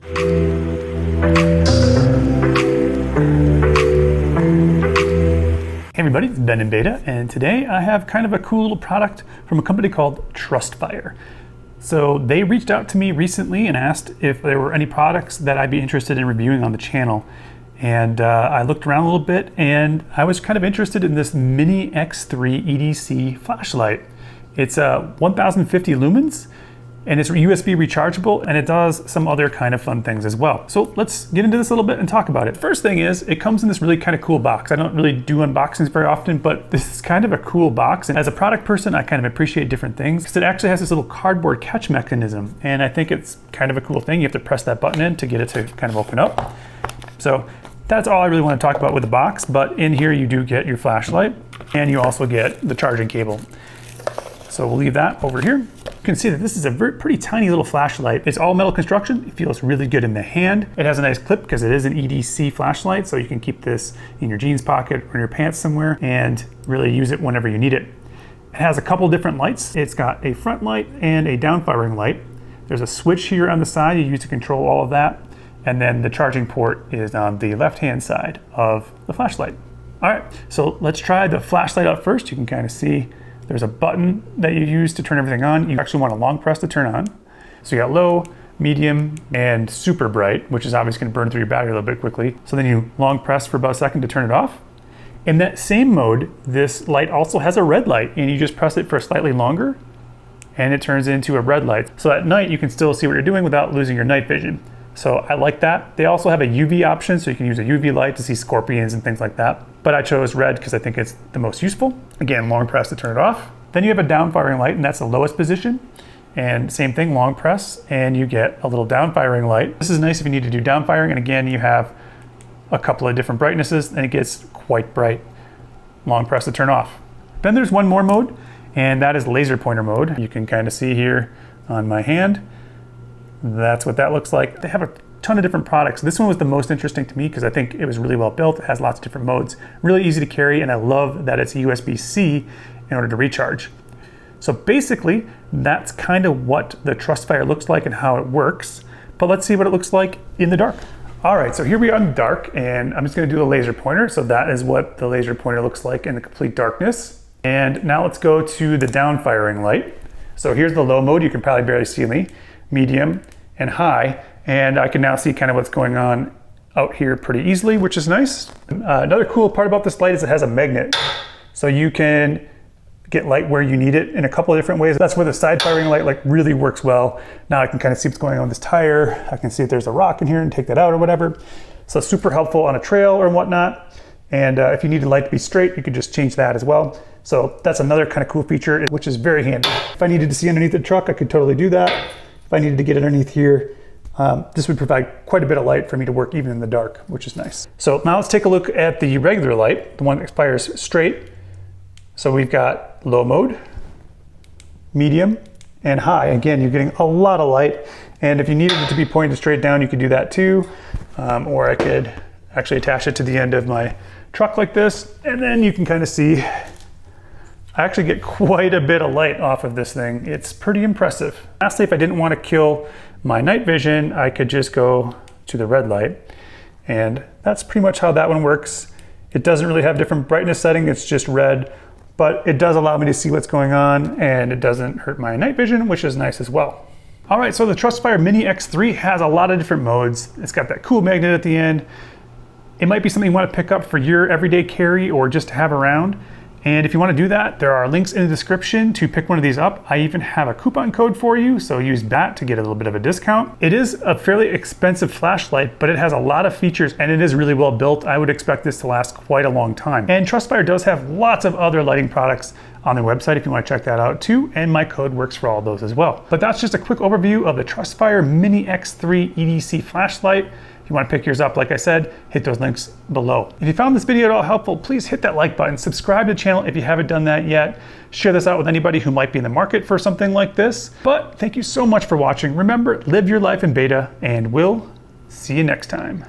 Hey everybody, it's Ben in Beta, and today I have kind of a cool little product from a company called Trustfire. So they reached out to me recently and asked if there were any products that I'd be interested in reviewing on the channel. And I looked around a little bit and I was kind of interested in this Mini X3 EDC flashlight. It's 1050 lumens and it's USB rechargeable, and it does some other kind of fun things as well. So let's get into this a little bit and talk about it. First thing is, it comes in this really kind of cool box. I don't really do unboxings very often, but this is kind of a cool box. And as a product person, I kind of appreciate different things because it actually has this little cardboard catch mechanism. And I think it's kind of a cool thing. You have to press that button in to get it to kind of open up. So that's all I really want to talk about with the box. But in here you do get your flashlight, and you also get the charging cable. So we'll leave that over here. You can see that this is a pretty tiny little flashlight. It's all metal construction. It feels really good in the hand. It has a nice clip because it is an EDC flashlight, so you can keep this in your jeans pocket or in your pants somewhere and really use it whenever you need it. It has a couple different lights. It's got a front light and a downfiring light. There's a switch here on the side you use to control all of that. And then the charging port is on the left-hand side of the flashlight. All right, so let's try the flashlight out first. You can kind of see there's a button that you use to turn everything on. You actually want to long press to turn on. So you got low, medium, and super bright, which is obviously going to burn through your battery a little bit quickly. So then you long press for about a second to turn it off. In that same mode, this light also has a red light, and you just press it for slightly longer, and it turns into a red light. So at night, you can still see what you're doing without losing your night vision. So I like that. They also have a UV option, so you can use a UV light to see scorpions and things like that. But I chose red because I think it's the most useful. Again, long press to turn it off. Then you have a downfiring light, and that's the lowest position. And same thing, long press, and you get a little downfiring light. This is nice if you need to do downfiring, and again, you have a couple of different brightnesses, and it gets quite bright. Long press to turn off. Then there's one more mode, and that is laser pointer mode. You can kind of see here on my hand. That's what that looks like. They have a ton of different products. This one was the most interesting to me because I think it was really well built. It has lots of different modes, really easy to carry, and I love that it's USB-C in order to recharge. So basically, that's kind of what the Trustfire looks like and how it works. But let's see what it looks like in the dark. All right, so here we are in the dark, and I'm just gonna do the laser pointer. So that is what the laser pointer looks like in the complete darkness. And now let's go to the downfiring light. So here's the low mode. You can probably barely see me. Medium and high, and I can now see kind of what's going on out here pretty easily, which is nice. Another cool part about this light is it has a magnet, so you can get light where you need it in a couple of different ways. That's where the side firing light really works well. Now I can kind of see what's going on with this tire. I can see if there's a rock in here and take that out or whatever. So super helpful on a trail or whatnot. And if you need the light to be straight, you could just change that as well. So that's another kind of cool feature, which is very handy. If I needed to see underneath the truck, I could totally do that. If I needed to get it underneath here, this would provide quite a bit of light for me to work even in the dark, which is nice. So now let's take a look at the regular light, the one that expires straight. So we've got low mode, medium, and high. Again, you're getting a lot of light. And if you needed it to be pointed straight down, you could do that too. Or I could actually attach it to the end of my truck like this. And then you can kind of see I actually get quite a bit of light off of this thing. It's pretty impressive. Lastly, if I didn't want to kill my night vision, I could just go to the red light. And that's pretty much how that one works. It doesn't really have different brightness setting, it's just red, but it does allow me to see what's going on, and it doesn't hurt my night vision, which is nice as well. All right, so the Trustfire Mini X3 has a lot of different modes. It's got that cool magnet at the end. It might be something you want to pick up for your everyday carry or just to have around. And if you want to do that, there are links in the description to pick one of these up. I even have a coupon code for you, so use that to get a little bit of a discount. It is a fairly expensive flashlight, but it has a lot of features and it is really well built. I would expect this to last quite a long time. And Trustfire does have lots of other lighting products on their website if you want to check that out too, and my code works for all those as well. But that's just a quick overview of the Trustfire Mini X3 EDC Flashlight. If you want to pick yours up, like I said, hit those links below. If you found this video at all helpful, please hit that like button, subscribe to the channel if you haven't done that yet, share this out with anybody who might be in the market for something like this. But thank you so much for watching. Remember, live your life in beta, and we'll see you next time.